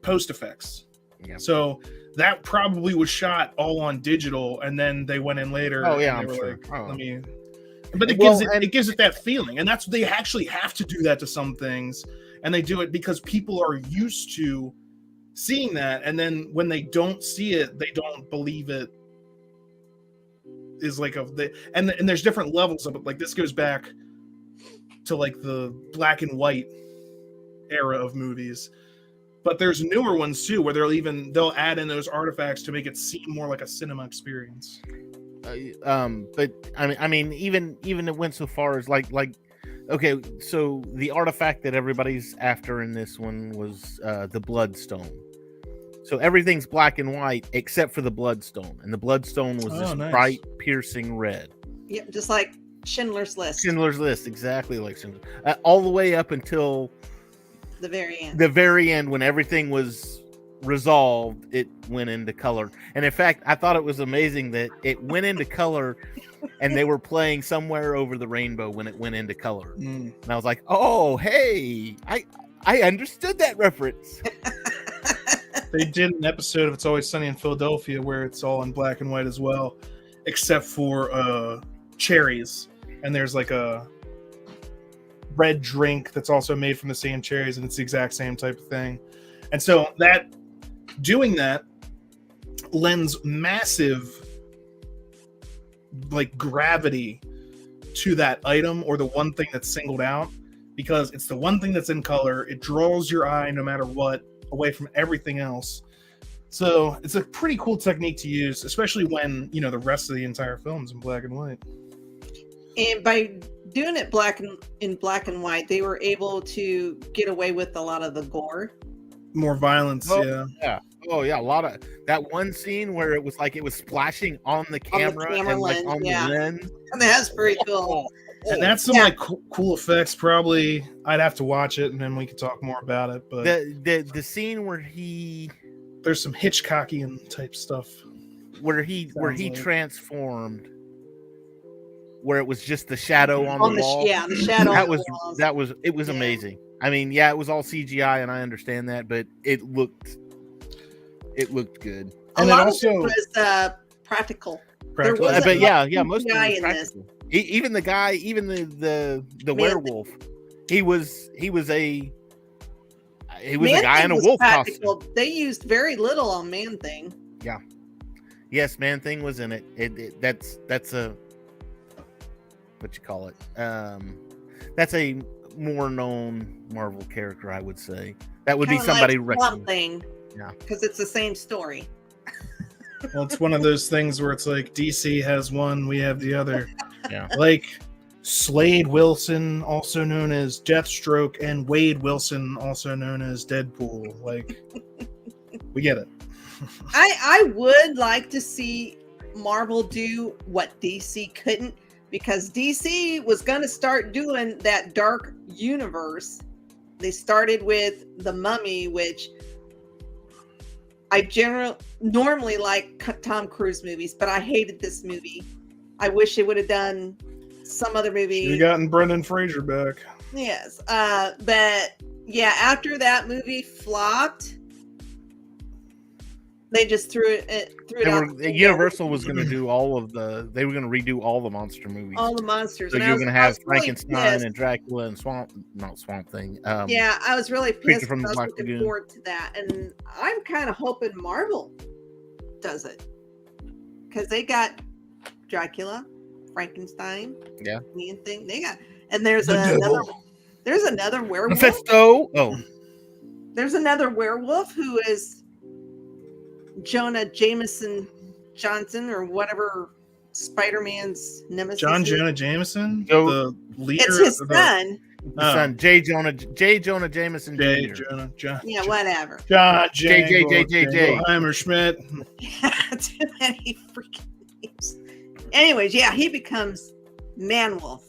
post effects. Yeah. So that probably was shot all on digital, and then they went in later. Oh yeah, and I'm sure. But it gives it that feeling, and that's, they actually have to do that to some things, and they do it because people are used to seeing that, and then when they don't see it, they don't believe it is like and there's different levels of it. Like, this goes back to like the black and white era of movies, but there's newer ones too where they'll add in those artifacts to make it seem more like a cinema experience. But I mean even it went so far as like okay, so the artifact that everybody's after in this one was the Bloodstone. So everything's black and white except for the Bloodstone, and the Bloodstone was this bright, piercing red. Yep, just like Schindler's List. Schindler's List, exactly like Schindler's. All the way up until the very end. The very end, when everything was resolved, it went into color. And in fact, I thought it was amazing that it went into color, and they were playing Somewhere Over the Rainbow when it went into color. And I was like, oh, hey, I understood that reference. They did an episode of It's Always Sunny in Philadelphia where it's all in black and white as well, except for cherries. And there's like a red drink that's also made from the same cherries, and it's the exact same type of thing. And so doing that lends massive like gravity to that item or the one thing that's singled out, because it's the one thing that's in color. It draws your eye no matter what, away from everything else. So it's a pretty cool technique to use, especially when the rest of the entire film's in black and white. And by doing it in black and white, they were able to get away with a lot of the gore, more violence. Yeah. Oh yeah, a lot of that one scene where it was like it was splashing on the camera, and lens, like on the lens. And that's pretty cool. And that's some like cool effects. Probably I'd have to watch it, and then we could talk more about it. But the scene where there's some Hitchcockian type stuff where he transformed, where it was just the shadow on the wall. Yeah, the shadow. It was amazing. I mean, yeah, it was all CGI, and I understand that, but it looked good. And a lot of it was practical. But yeah, most of it was practical. Even the guy, even the werewolf, he was a guy in a wolf costume. They used very little on Man-Thing. Yeah. Yes, Man-Thing was in it. That's a, what you call it? That's a more known Marvel character, I would say. That would Kinda be somebody like recognized. Yeah, because it's the same story. Well, it's one of those things where it's like DC has one, we have the other. Yeah. Like Slade Wilson, also known as Deathstroke, and Wade Wilson, also known as Deadpool. Like, we get it. I would like to see Marvel do what DC couldn't, because DC was going to start doing that dark universe. They started with The Mummy, which I normally like Tom Cruise movies, but I hated this movie. I wish they would have done some other movie. You gotten Brendan Fraser back. Yes. But yeah, after that movie flopped, they just threw it out. Universal was going to do they were going to redo all the monster movies. All the monsters. So you're going to have Frankenstein and Dracula and not Swamp Thing. Yeah, I was really pissed. From I was Black looking Lagoon. forward to that. And I'm kind of hoping Marvel does it. Because they got Dracula, Frankenstein, thing. They got, and there's another werewolf. Mephisto. Oh. There's another werewolf who is Jonah Jameson Johnson or whatever Spider-Man's nemesis. John Jonah Jameson, Joe- the leader. It's his of son. The son, J. Jonah Jameson J. Jr. Jonah. Yeah, whatever. John J. Schmidt. Too many freaking names. Anyways, yeah, he becomes Man-Wolf.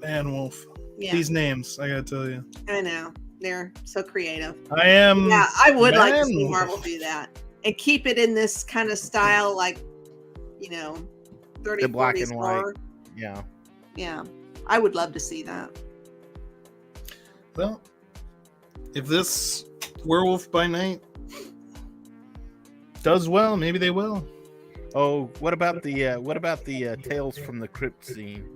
Man-Wolf. Yeah, These names, I gotta tell you. I know. They're so creative. I am. Yeah, I would like to see Man-Wolf. Marvel do that. And keep it in this kind of style, like, 30, The black 40s and white. horror. Yeah. Yeah, I would love to see that. Well, if this Werewolf by Night does well, maybe they will. Oh, what about the Tales from the Crypt scene?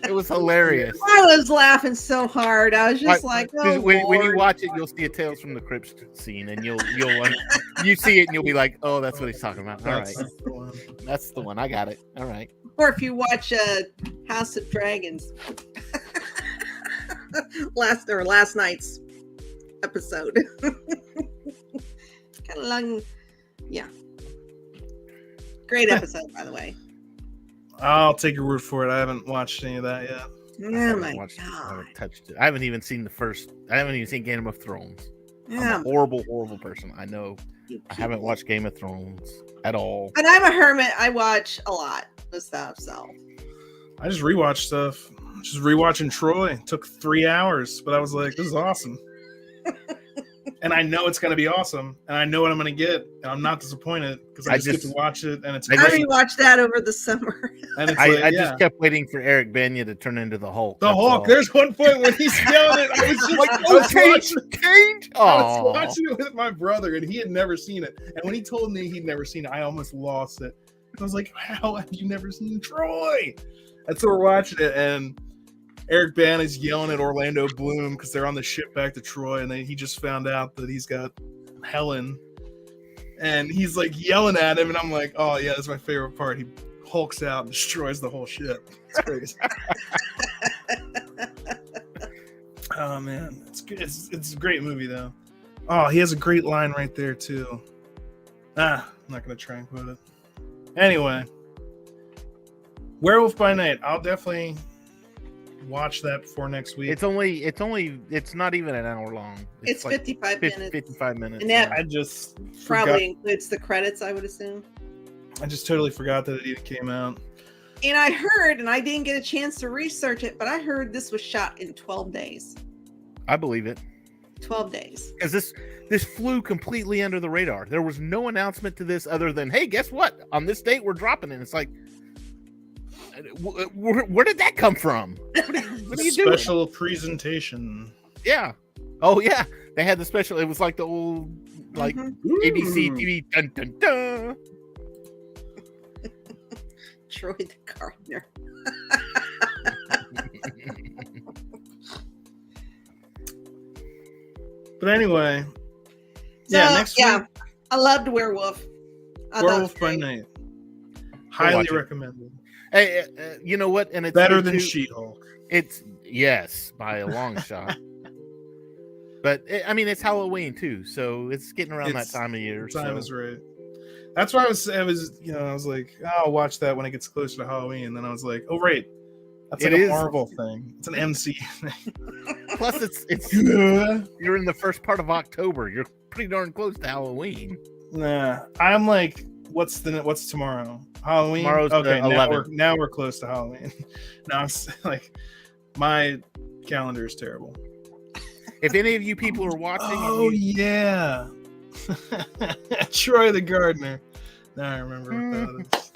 It was hilarious. I was laughing so hard. I was just like, oh, when you Lord. watch it, you'll see a Tales from the Crypt scene, and you see it, and you'll be like, "Oh, that's what he's talking about." All right, that's the one. I got it. All right. Or if you watch House of Dragons, last night's episode, kind of long. Yeah, great episode, by the way. I'll take your word for it. I haven't watched any of that yet. Oh my I god! haven't touched it. I haven't even seen I haven't even seen Game of Thrones. Yeah, I'm a horrible, horrible person. I know. you I haven't people. watched Game of Thrones at all. And I'm a hermit. I watch a lot of stuff. So I just rewatched stuff. Just rewatching Troy. It took 3 hours, but I was like, this is awesome. And I know it's going to be awesome. And I know what I'm going to get. And I'm not disappointed because I just get to watch it. And it's I great. rewatched that over the summer. And it's I like, just kept waiting for Eric Banya to turn into the Hulk. the that's Hulk. all. There's one point where he's yelling it. I was just Like, I oh, was change, watching- change. I was Oh, watching it with my brother, and he had never seen it. And when he told me he'd never seen it, I almost lost it. I was like, "How have you never seen Troy?" And so we're watching it, and Eric Bana's yelling at Orlando Bloom because they're on the ship back to Troy, and he just found out that he's got Helen, and he's like yelling at him, and I'm like, "Oh yeah, that's my favorite part." He hulks out and destroys the whole ship. It's crazy. Oh man, it's good. It's a great movie though. Oh, he has a great line right there too. I'm not gonna try and quote it. Anyway, Werewolf by Night. I'll definitely watch that before next week. it's not even an hour long. It's like 55 minutes. 55 minutes. And that- yeah. I just Probably includes the credits, I would assume. I just totally forgot that it even came out. And I heard, and I didn't get a chance to research it, but I heard this was shot in 12 days. I believe it. 12 days. Because this flew completely under the radar. There was no announcement to this other than, hey, guess what? On this date, we're dropping it. It's like, where did that come from? What are you doing? Special presentation. Yeah. Oh, yeah. They had the special. It was like the old, like, Mhm. ABC TV. Dun, dun, dun. Troy the Gardener. But anyway, yeah, So, next yeah, week, I loved Werewolf. I thought it Werewolf was by great. Night. Highly watch it. recommended. Hey, you know what? And it's Better good, than too. She-Hulk. It's yes, by a long shot. But I mean, it's Halloween too, so it's getting around It's- that time of year. The time so. is right. That's why I was, I was like, oh, I'll watch that when it gets closer to Halloween. And then I was like, oh, right. That's like It a is. Marvel thing. It's an MCU thing. Plus, it's Yeah. you're in the first part of October. You're pretty darn close to Halloween. Nah, I'm like, what's tomorrow? Halloween. Tomorrow's the okay. Now 11th. we're close to Halloween. Now I'm like, my calendar is terrible. If any of you people are watching, Oh yeah, Troy the Gardener. Now I remember what that is.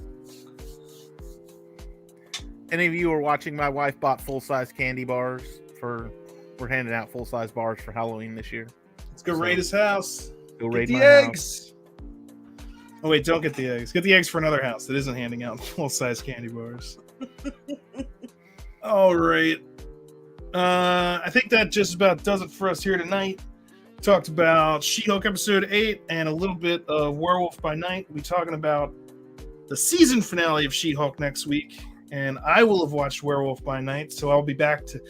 any of you are watching, my wife bought full-size candy bars we're handing out full-size bars for Halloween this year. Let's go raid his house. Go Get raid the my house. eggs. Oh wait, don't get the eggs. Get the eggs for another house that isn't handing out full-size candy bars. All right. I think that just about does it for us here tonight. Talked about She-Hulk episode 8 and a little bit of Werewolf by Night. We'll be talking about the season finale of She-Hulk next week, and I will have watched Werewolf by Night, so I'll be back to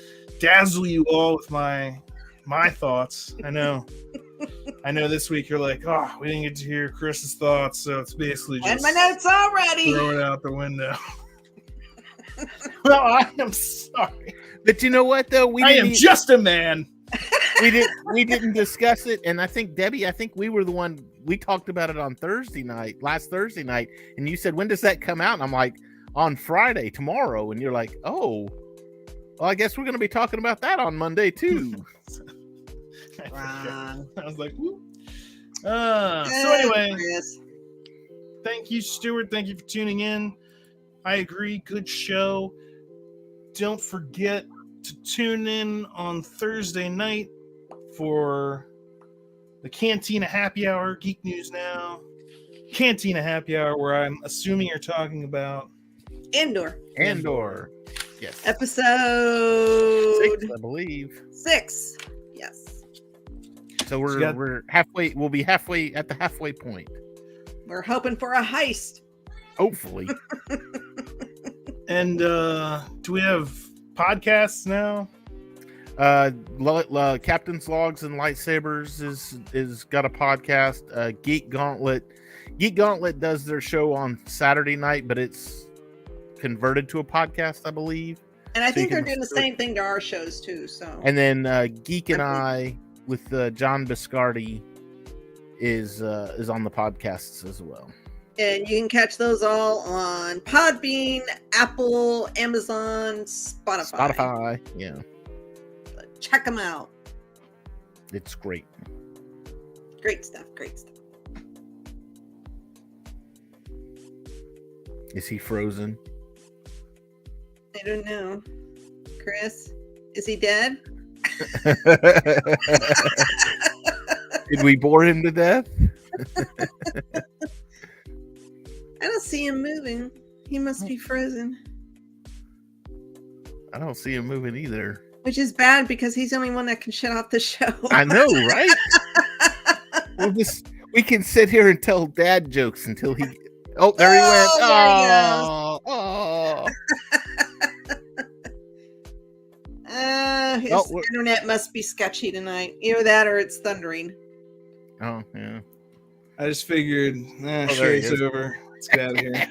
dazzle you all with my thoughts. I know I know this week you're like, oh, we didn't get to hear Chris's thoughts, so it's basically And just my notes already. throw it out the window. Well, I am sorry. But you know what though? I am just a man. we didn't discuss it, and I think Debbie, we were the one, we talked about it on last Thursday night, and you said, when does that come out? And I'm like, on Friday, tomorrow. And you're like, oh, well, I guess we're going to be talking about that on Monday too. Wrong. I was like, whoop. So anyway, Chris. thank you, Stuart. Thank you for tuning in. I agree. Good show. Don't forget to tune in on Thursday night for the Cantina Happy Hour, Geek News Now. Cantina Happy Hour, where I'm assuming you're talking about Andor. Yes. Episode 6, I believe. 6. Yes. So we're halfway. We'll be halfway at the halfway point. We're hoping for a heist. Hopefully. And do we have podcasts now? Captain's Logs and Lightsabers is got a podcast. Geek Gauntlet does their show on Saturday night, but it's converted to a podcast, I believe. And I think they're doing the same thing to our shows too. So. And then Geek and I with John Biscardi is on the podcasts as well. And you can catch those all on Podbean, Apple, Amazon, Spotify. Yeah. Check them out. It's great. Great stuff. Is he frozen? I don't know. Chris, is he dead? Did we bore him to death? I don't see him moving. He must be frozen. I don't see him moving either. Which is bad because he's the only one that can shut off the show. I know, right? We can sit here and tell dad jokes until he. Oh, there he went. Oh. His internet must be sketchy tonight. Either that or it's thundering. Oh, yeah. I just figured, show's over. Let's get out of here.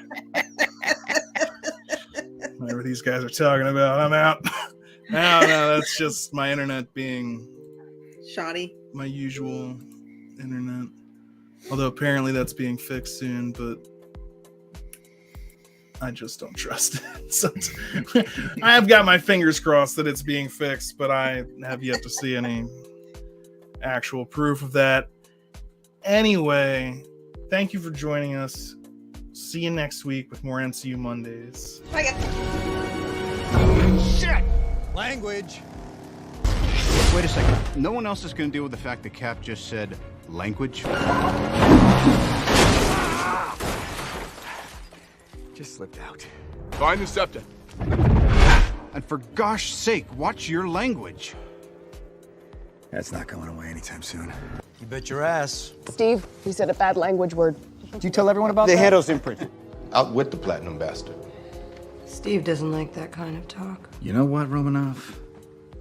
Whatever these guys are talking about, I'm out. No, that's just my internet being shoddy. My usual internet. Although apparently that's being fixed soon, but I just don't trust it. So I have got my fingers crossed that it's being fixed, but I have yet to see any actual proof of that. Anyway, thank you for joining us. See you next week with more MCU Mondays. Bye. Shit! Language. Wait a second. No one else is going to deal with the fact that Cap just said language? Just slipped out. Find the scepter. And for gosh sake, watch your language. That's not going away anytime soon. You bet your ass. Steve, he said a bad language word. Did you tell everyone about The that? handle's imprinted. Out with the platinum bastard. Steve doesn't like that kind of talk. You know what, Romanoff?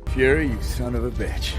Fury, you son of a bitch.